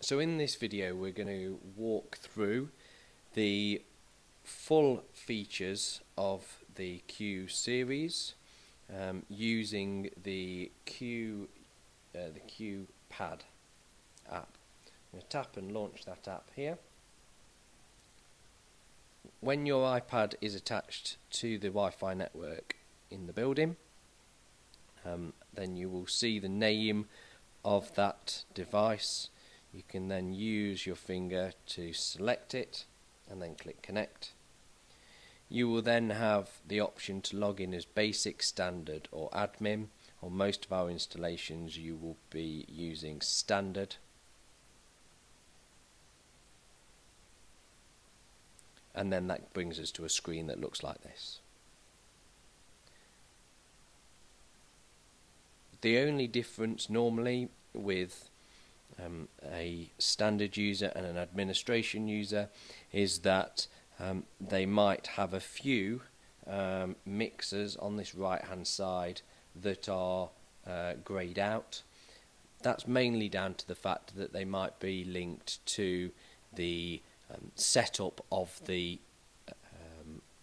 So in this video we're going to walk through the full features of the Q series using the Q Pad app. I'm going to tap and launch that app here. When your iPad is attached to the Wi-Fi network in the building, then you will see the name of that device. You can then use your finger to select it and then click connect. You will then have the option to log in as basic, standard or admin. On most of our installations you will be using standard. And then that brings us to a screen that looks like this. The only difference normally with a standard user and an administration user is that they might have a few mixers on this right hand side that are greyed out. That's mainly down to the fact that they might be linked to the setup of the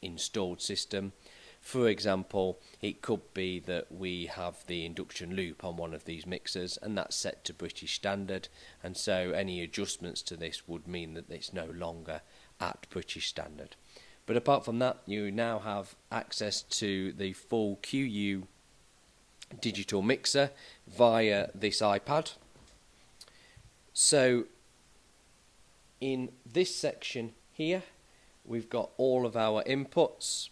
installed system. For example, it could be that we have the induction loop on one of these mixers and that's set to British standard, and so any adjustments to this would mean that it's no longer at British standard. But apart from that, you now have access to the full QU digital mixer via this iPad. So in this section here we've got all of our inputs,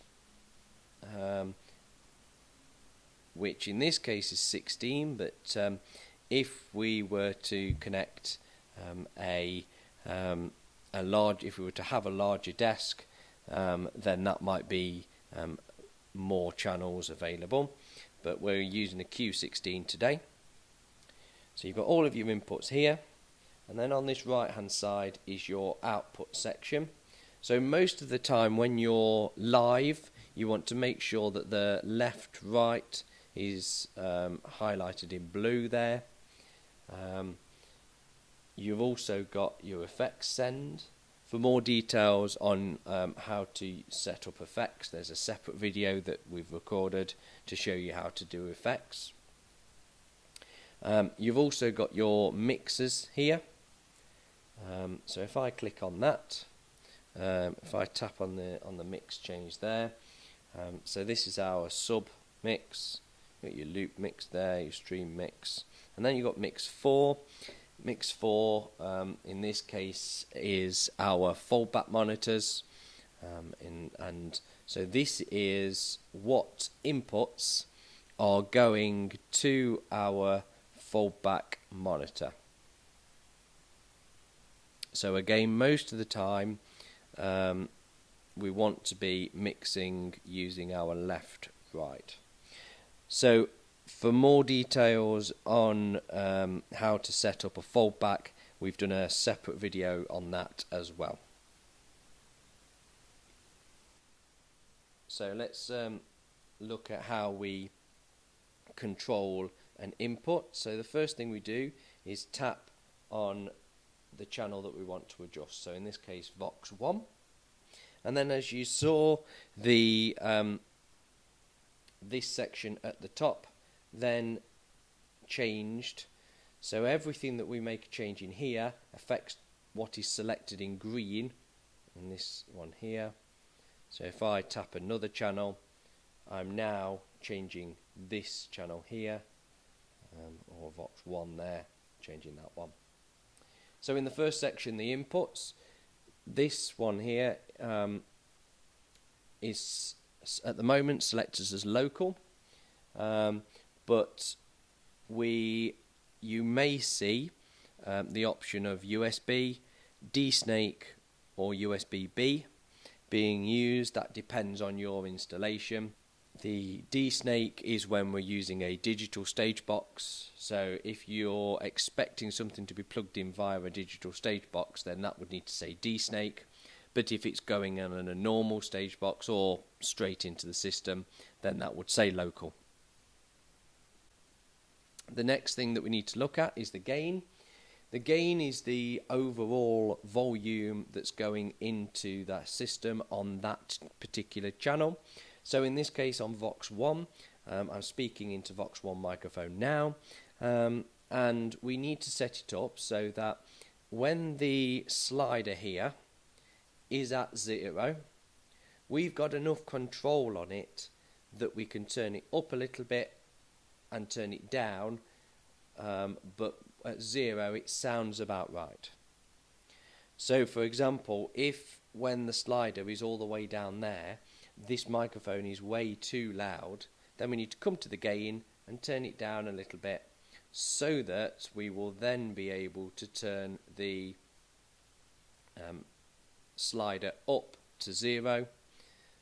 which in this case is 16, but if we were to connect if we were to have a larger desk, then that might be more channels available, but we're using a Q16 today. So you've got all of your inputs here, and then on this right hand side is your output section. So most of the time when you're live, you want to make sure that the left right is highlighted in blue there. You've also got your effects send. For more details on how to set up effects, there's a separate video that we've recorded to show you how to do effects. You've also got your mixers here. So if I click on that, if I tap on the mix change there, so this is our sub mix. You've got your loop mix there, your stream mix, and then you've got mix 4. Mix 4 in this case is our foldback monitors, and so this is what inputs are going to our foldback monitor. So again, most of the time we want to be mixing using our left right. So for more details on how to set up a foldback, we've done a separate video on that as well. So let's look at how we control an input. So the first thing we do is tap on the channel that we want to adjust. So in this case, Vox 1. And then as you saw, the this section at the top then changed. So everything that we make a change in here affects what is selected in green in this one here. So if I tap another channel, I'm now changing this channel here, or Vox 1 there, changing that one. So in the first section, the inputs, this one here is at the moment selected as local, but you may see the option of USB, D-Snake or USB-B being used. That depends on your installation. The D-Snake is when we're using a digital stage box, so if you're expecting something to be plugged in via a digital stage box, then that would need to say D-Snake. But if it's going in a normal stage box or straight into the system, then that would say local. The next thing that we need to look at is the gain. The gain is the overall volume that's going into that system on that particular channel. So in this case on Vox 1, I'm speaking into Vox 1 microphone now, and we need to set it up so that when the slider here is at 0, we've got enough control on it that we can turn it up a little bit and turn it down, but at 0 it sounds about right. So for example, if when the slider is all the way down there, this microphone is way too loud, then we need to come to the gain and turn it down a little bit, so that we will then be able to turn the slider up to 0.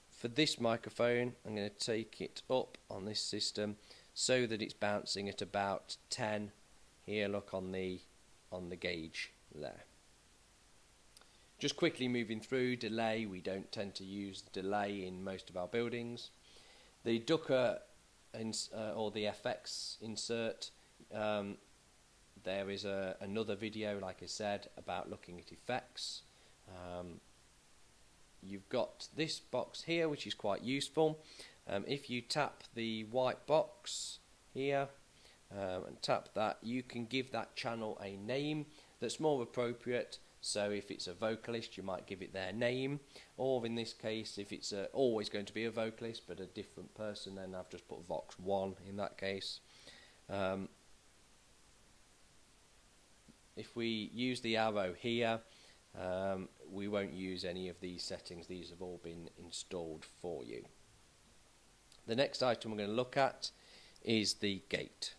For this microphone, I'm going to take it up on this system so that it's bouncing at about 10. Here, look on the gauge there. Just quickly moving through delay, we don't tend to use delay in most of our buildings. The ducker or the FX insert, there is another video, like I said, about looking at effects. You've got this box here, which is quite useful. If you tap the white box here and tap that, you can give that channel a name that's more appropriate. So if it's a vocalist, you might give it their name, or in this case, if it's always going to be a vocalist but a different person, then I've just put Vox 1 in that case. If we use the arrow here, we won't use any of these settings. These have all been installed for you. The next item we're going to look at is the gate.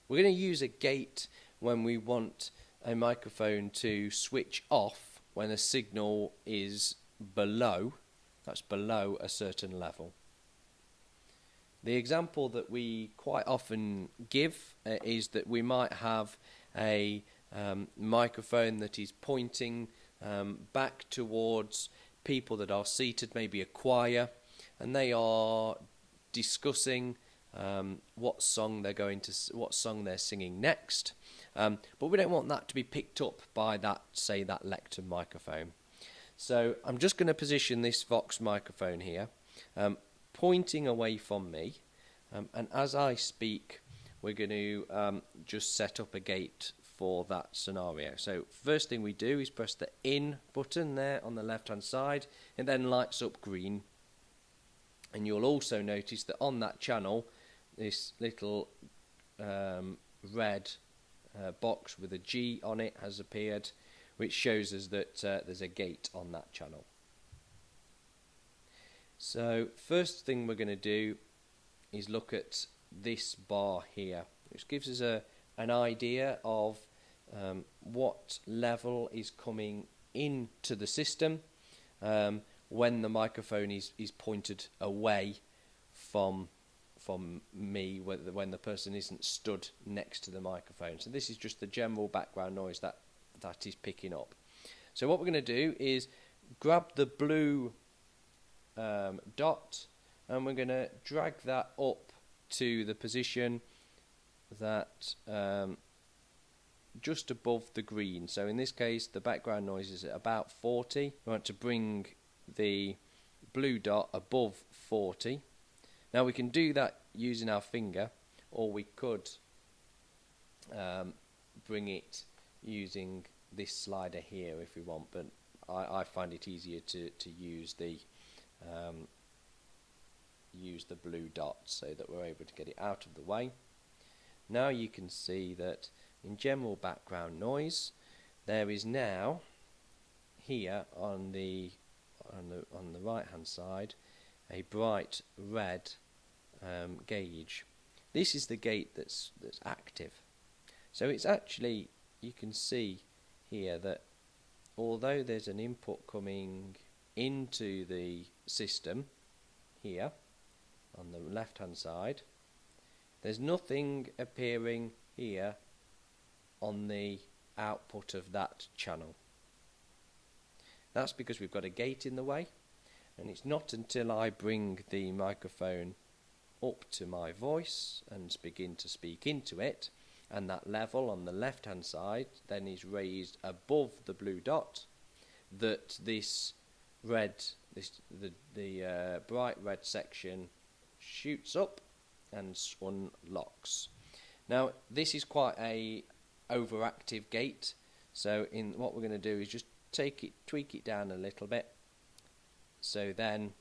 We're going to use a gate when we want a microphone to switch off when a signal is below a certain level. The example that we quite often give is that we might have a microphone that is pointing back towards people that are seated, maybe a choir, and they are discussing what song they're singing next, but we don't want that to be picked up by that lectern microphone. So I'm just going to position this Vox microphone here, pointing away from me, and as I speak, we're going to just set up a gate for that scenario. So first thing we do is press the in button there on the left hand side, and then lights up green. And you'll also notice that on that channel, this little red box with a G on it has appeared, which shows us that there's a gate on that channel. So first thing we're going to do is look at this bar here, which gives us an idea of what level is coming into the system when the microphone is pointed away from me, when the person isn't stood next to the microphone. So this is just the general background noise that is picking up. So what we're going to do is grab the blue dot, and we're going to drag that up to the position that just above the green. So in this case, the background noise is at about 40. We want to bring the blue dot above 40. Now we can do that using our finger, or we could bring it using this slider here if we want, but I find it easier to use the blue dot so that we're able to get it out of the way. Now you can see that in general background noise, there is now here on the right hand side a bright red gauge. This is the gate that's active. So it's actually, you can see here that although there's an input coming into the system here on the left hand side, there's nothing appearing here on the output of that channel. That's because we've got a gate in the way, and it's not until I bring the microphone up to my voice and begin to speak into it and that level on the left hand side then is raised above the blue dot, that this red, the bright red section shoots up and unlocks. Now this is quite a overactive gate, so what we're going to do is just tweak it down a little bit. So then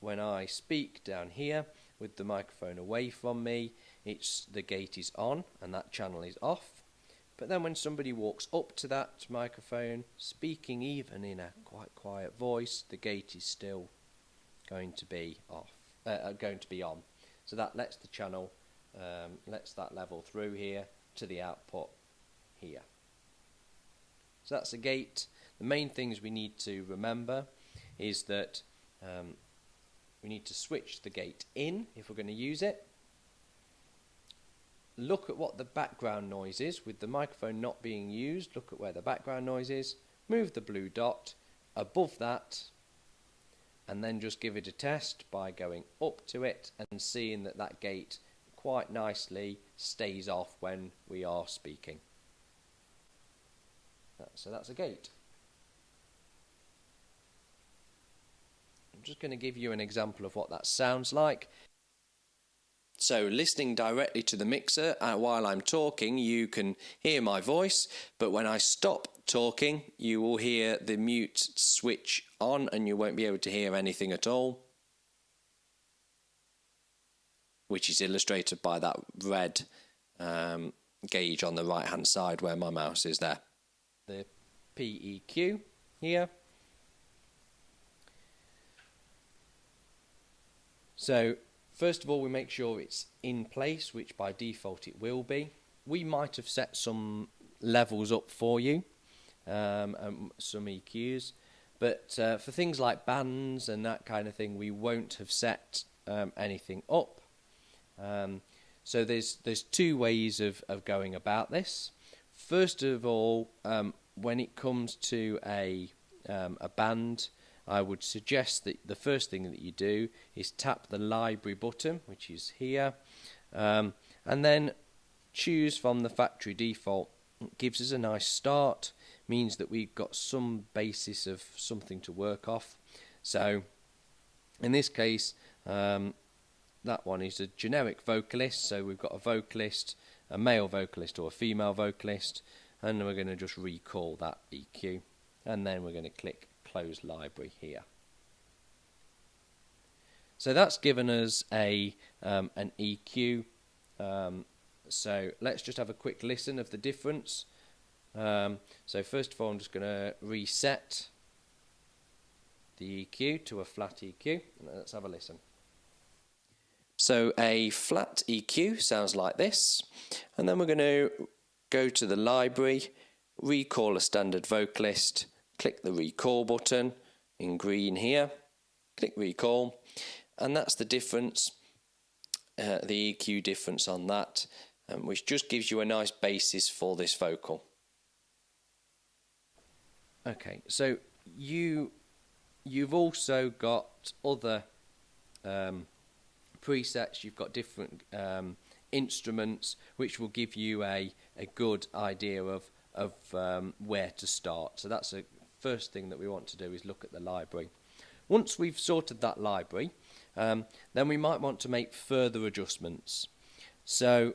when I speak down here with the microphone away from me, the gate is on and that channel is off. But then when somebody walks up to that microphone, speaking even in a quite quiet voice, the gate is still going to be on. So that lets the channel, lets that level through here to the output here. So that's a gate. The main things we need to remember is that we need to switch the gate in if we're going to use it. Look at what the background noise is. With the microphone not being used, look at where the background noise is. Move the blue dot above that, and then just give it a test by going up to it and seeing that that gate quite nicely stays off when we are speaking. So that's a gate. I'm just going to give you an example of what that sounds like. So listening directly to the mixer while I'm talking, you can hear my voice, but when I stop talking, you will hear the mute switch on and you won't be able to hear anything at all, which is illustrated by that red gauge on the right hand side where my mouse is there. The PEQ here. So first of all, we make sure it's in place, which by default it will be. We might have set some levels up for you, and some EQs, but for things like bands and that kind of thing, we won't have set anything up. So there's two ways of going about this. First of all, when it comes to a band, I would suggest that the first thing that you do is tap the library button, which is here, and then choose from the factory default. It gives us a nice start, means that we've got some basis of something to work off. So in this case, that one is a generic vocalist, so we've got a vocalist, a male vocalist or a female vocalist, and we're going to just recall that EQ, and then we're going to click close library here. So that's given us an EQ. So let's just have a quick listen of the difference. So first of all, I'm just going to reset the EQ to a flat EQ, and let's have a listen. So a flat EQ sounds like this, and then we're going to go to the library, recall a standard vocalist, click the recall button in green here, click recall, and that's the difference, the EQ difference on that, which just gives you a nice basis for this vocal. Okay, so you've also got other presets, you've got different instruments which will give you a good idea of where to start. So that's a first thing that we want to do, is look at the library. Once we've sorted that library, then we might want to make further adjustments. So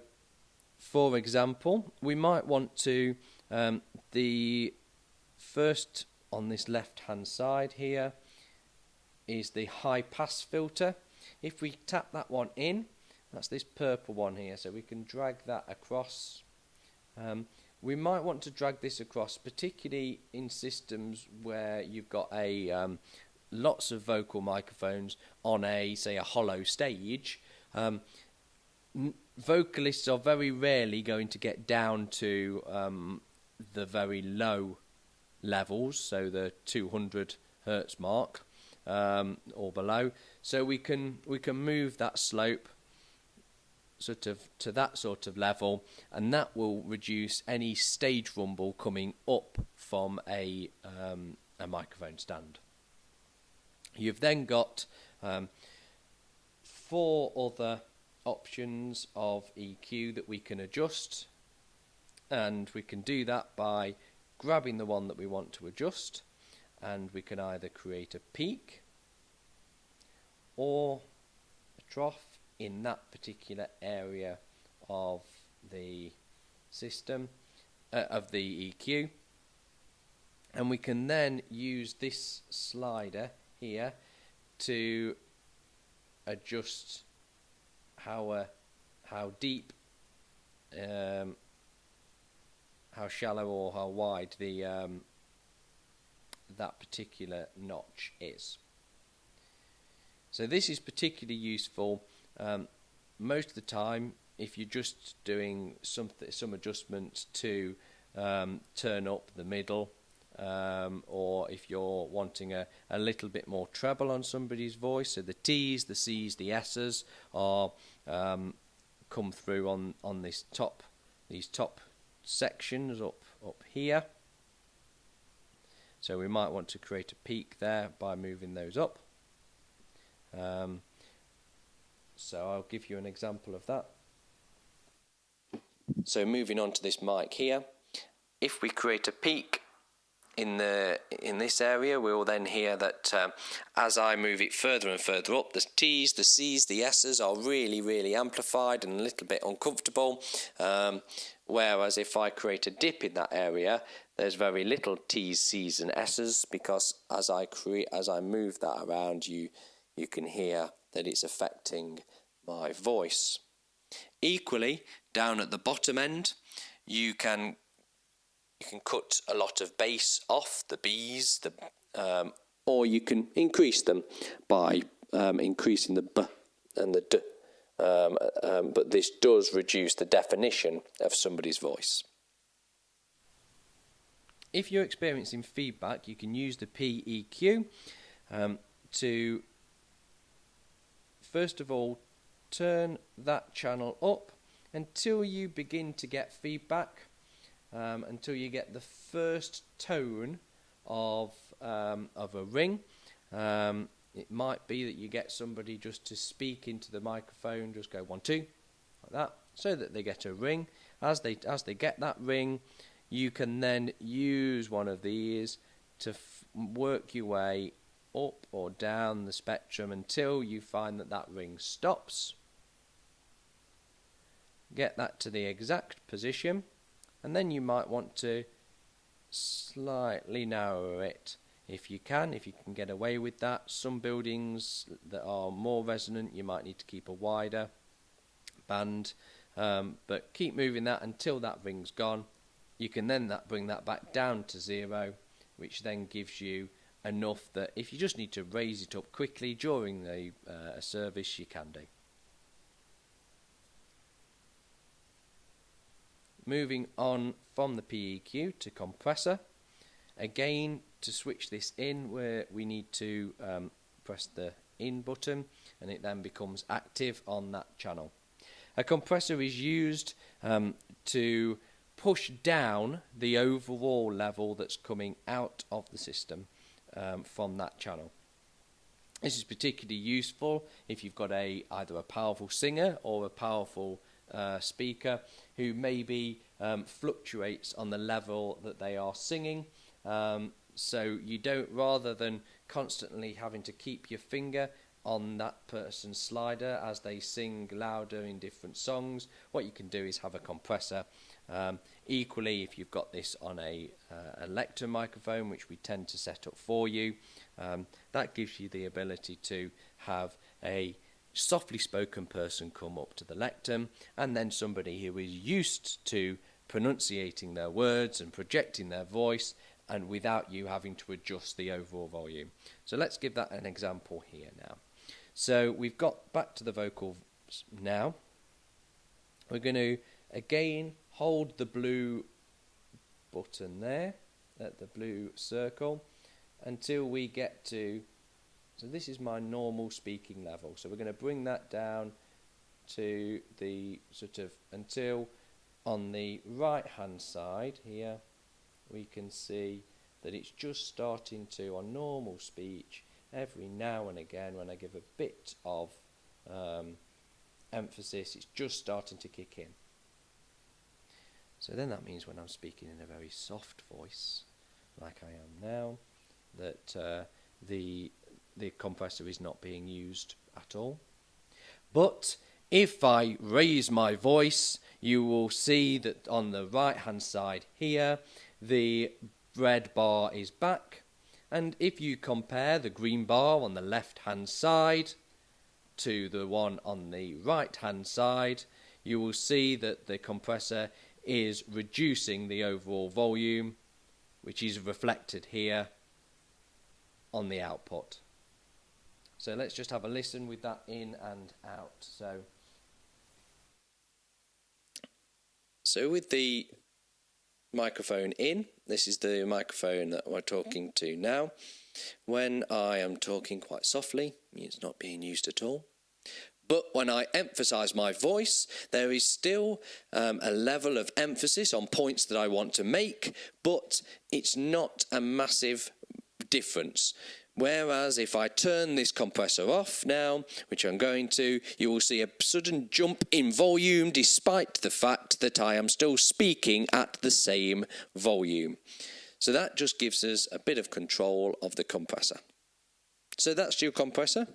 for example, we might want to, the first on this left hand side here is the high pass filter. If we tap that one in, that's this purple one here, so we can drag that across. We might want to drag this across, particularly in systems where you've got lots of vocal microphones on say a hollow stage. Vocalists are very rarely going to get down to the very low levels, so the 200 hertz mark or below. So we can move that slope sort of to that sort of level, and that will reduce any stage rumble coming up from a microphone stand. You've then got 4 other options of EQ that we can adjust, and we can do that by grabbing the one that we want to adjust, and we can either create a peak or a trough in that particular area of the system, of the EQ, and we can then use this slider here to adjust how deep, how shallow or how wide the that particular notch is. So this is particularly useful most of the time if you're just doing some adjustments to turn up the middle, or if you're wanting a little bit more treble on somebody's voice. So the T's, the C's, the S's are come through on these top sections up here. So we might want to create a peak there by moving those up. So I'll give you an example of that. So moving on to this mic here, if we create a peak in this area, we will then hear that as I move it further and further up, the T's, the C's, the S's are really amplified and a little bit uncomfortable. Whereas if I create a dip in that area, there's very little T's, C's and S's, because as I move that around, you can hear that it's affecting my voice. Equally, down at the bottom end, you can cut a lot of bass off the B's, or you can increase them by increasing the B and the D. But this does reduce the definition of somebody's voice. If you're experiencing feedback, you can use the PEQ to, first of all, turn that channel up until you begin to get feedback, until you get the first tone of a ring. It might be that you get somebody just to speak into the microphone, just go 1 2 like that, so that they get a ring. As they get that ring, you can then use one of these to work your way up or down the spectrum until you find that ring stops. Get that to the exact position, and then you might want to slightly narrow it if you can get away with that. Some buildings that are more resonant, you might need to keep a wider band, but keep moving that until that ring's gone. You can then bring that back down to 0, which then gives you enough that if you just need to raise it up quickly during the service, you can do. Moving on from the PEQ to compressor. Again, to switch this in, where we need to press the in button, and it then becomes active on that channel. A compressor is used to push down the overall level that's coming out of the system from that channel. This is particularly useful if you've got either a powerful singer or a powerful speaker who maybe fluctuates on the level that they are singing. So you don't, rather than constantly having to keep your finger on that person's slider as they sing louder in different songs, what you can do is have a compressor. Equally, if you've got this on a lectern microphone, which we tend to set up for you, that gives you the ability to have a softly spoken person come up to the lectern, and then somebody who is used to pronunciating their words and projecting their voice, and without you having to adjust the overall volume. So let's give that an example here now. So we've got back to the vocals now. We're going to again hold the blue button there at the blue circle until we get to, so this is my normal speaking level, so we're going to bring that down to the sort of, until on the right hand side here we can see that it's just starting to, on normal speech, every now and again when I give a bit of emphasis, it's just starting to kick in. So then that means when I'm speaking in a very soft voice, like I am now, that the compressor is not being used at all. But if I raise my voice, you will see that on the right hand side here, the red bar is back. And if you compare the green bar on the left hand side to the one on the right hand side, you will see that the compressor is reducing the overall volume, which is reflected here on the output. So let's just have a listen with that in and out. So with the microphone in, this is the microphone that we're talking to now. When I am talking quite softly, it's not being used at all. But when I emphasise my voice, there is still a level of emphasis on points that I want to make, but it's not a massive difference. Whereas if I turn this compressor off now, which I'm going to, you will see a sudden jump in volume despite the fact that I am still speaking at the same volume. So that just gives us a bit of control of the compressor. So that's your compressor.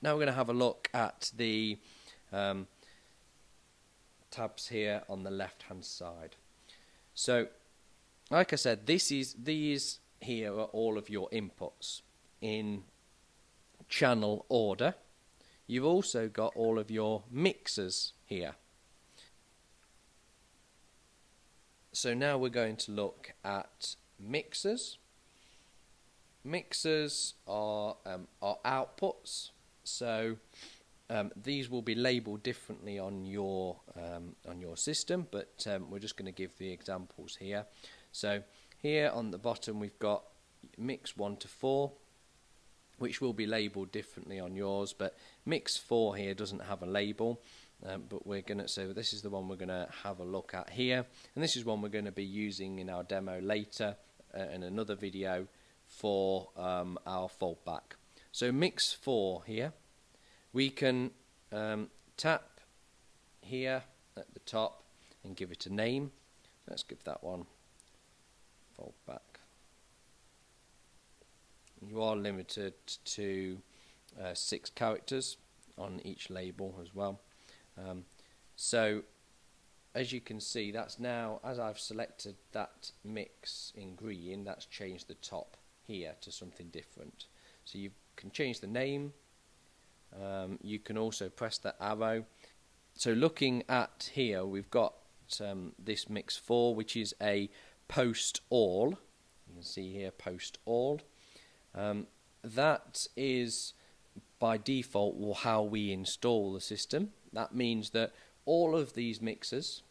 Now we're going to have a look at the tabs here on the left hand side. So like I said, these here are all of your inputs in channel order. You've also got all of your mixers here. So now we're going to look at mixers. Mixers are outputs. So these will be labelled differently on your system, but we're just going to give the examples here. So here on the bottom we've got mix 1 to 4, which will be labelled differently on yours, but mix 4 here doesn't have a label, but we're going to, so this is the one we're going to have a look at here, and this is one we're going to be using in our demo later in another video for our foldback. So mix 4 here, we can tap here at the top and give it a name. Let's give that one foldback. You are limited to 6 characters on each label as well. So as you can see, that's now, as I've selected that mix in green, that's changed the top here to something different. So you can change the name. You can also press the arrow. So looking at here, we've got this mix 4, which is a post all. You can see here post all. That is by default how we install the system. That means that all of these mixers,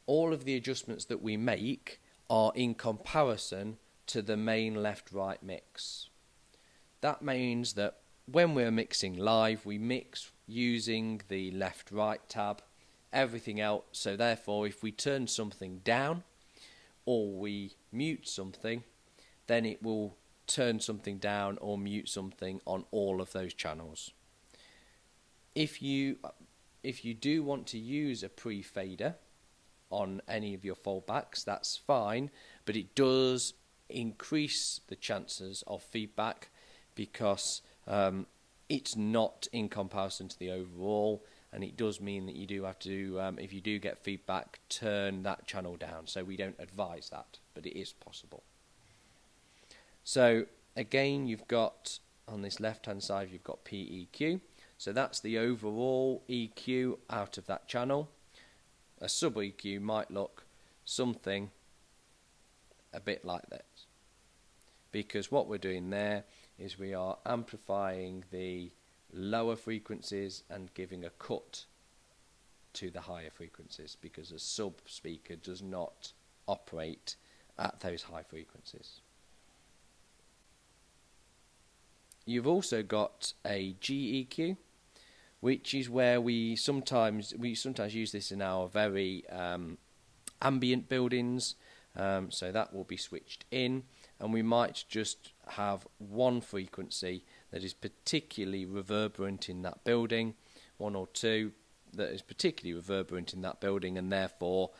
all of the adjustments that we make are in comparison to the main left-right mix. That means that when we're mixing live, we mix using the left-right tab, everything else. So therefore, if we turn something down or we mute something, then it will turn something down or mute something on all of those channels. If you do want to use a pre-fader on any of your foldbacks, that's fine, but it does increase the chances of feedback because it's not in comparison to the overall, and it does mean that you do have to, if you do get feedback, turn that channel down. So we don't advise that, but it is possible. So again, you've got on this left hand side, you've got PEQ. So that's the overall EQ out of that channel. A sub EQ might look something a bit like this, because what we're doing there is we are amplifying the lower frequencies and giving a cut to the higher frequencies, because a sub speaker does not operate at those high frequencies. You've also got a GEQ, which is where we sometimes use this in our very ambient buildings. So that will be switched in, and we might just have one frequency that is particularly reverberant in that building, one or two that is particularly reverberant in that building, and therefore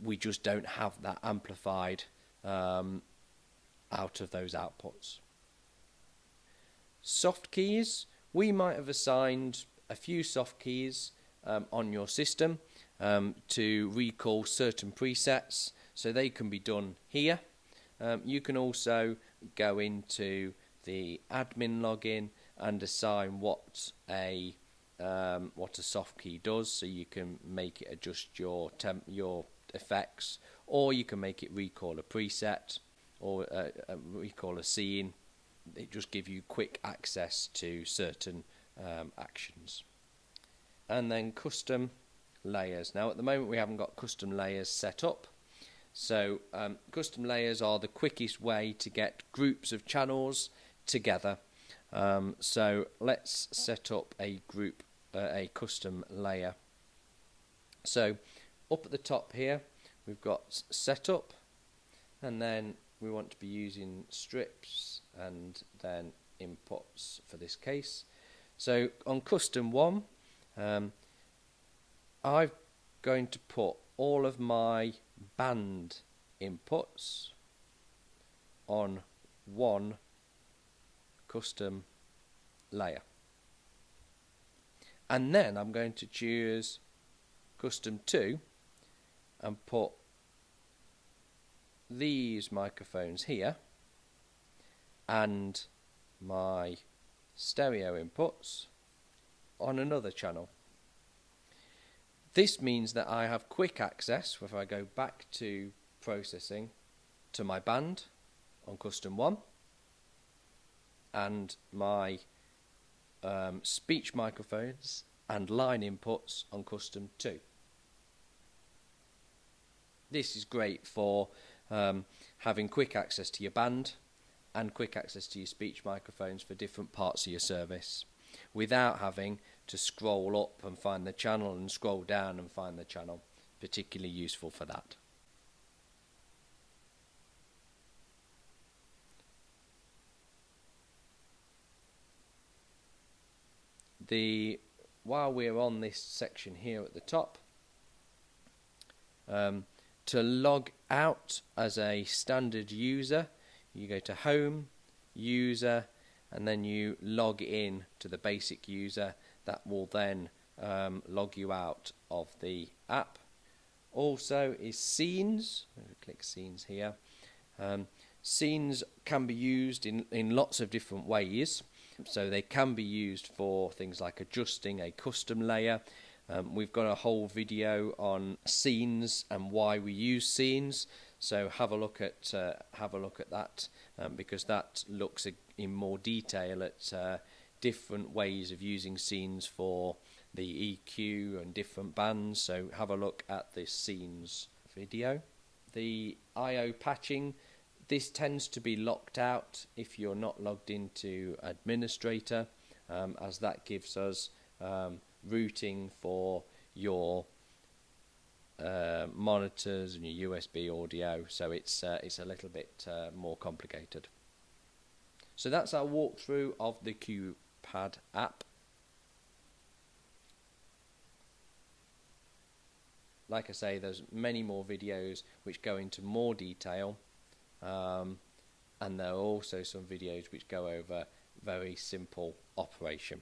we just don't have that amplified out of those outputs. Soft keys, we might have assigned a few soft keys on your system to recall certain presets, so they can be done here. You can also go into the admin login and assign what a soft key does, so you can make it adjust your effects, or you can make it recall a preset or recall a scene. It just gives you quick access to certain actions. And then custom layers. Now at the moment we haven't got custom layers set up, so custom layers are the quickest way to get groups of channels together. So let's set up a custom layer. So up at the top here we've got setup, and then we want to be using strips and then inputs for this case. So on custom 1, I'm going to put all of my band inputs on one custom layer, and then I'm going to choose custom 2 and put these microphones here and my stereo inputs on another channel. This means that I have quick access, if I go back to processing, to my band on custom 1 and my speech microphones and line inputs on custom 2. This is great for having quick access to your band and quick access to your speech microphones for different parts of your service, without having to scroll up and find the channel and scroll down and find the channel. Particularly useful for that. While we're on this section here at the top, to log out as a standard user, you go to Home, User, and then you log in to the basic user. That will then log you out of the app. Also is scenes. Click scenes here. Scenes can be used in lots of different ways. So they can be used for things like adjusting a custom layer. We've got a whole video on scenes and why we use scenes. So have a look at that because that looks in more detail at different ways of using scenes for the EQ and different bands. So have a look at the scenes video. The I/O patching. This tends to be locked out if you're not logged into administrator, as that gives us routing for your monitors and your USB audio, so it's a little bit more complicated. So that's our walkthrough of the QPad app. Like I say, there's many more videos which go into more detail. And there are also some videos which go over very simple operation.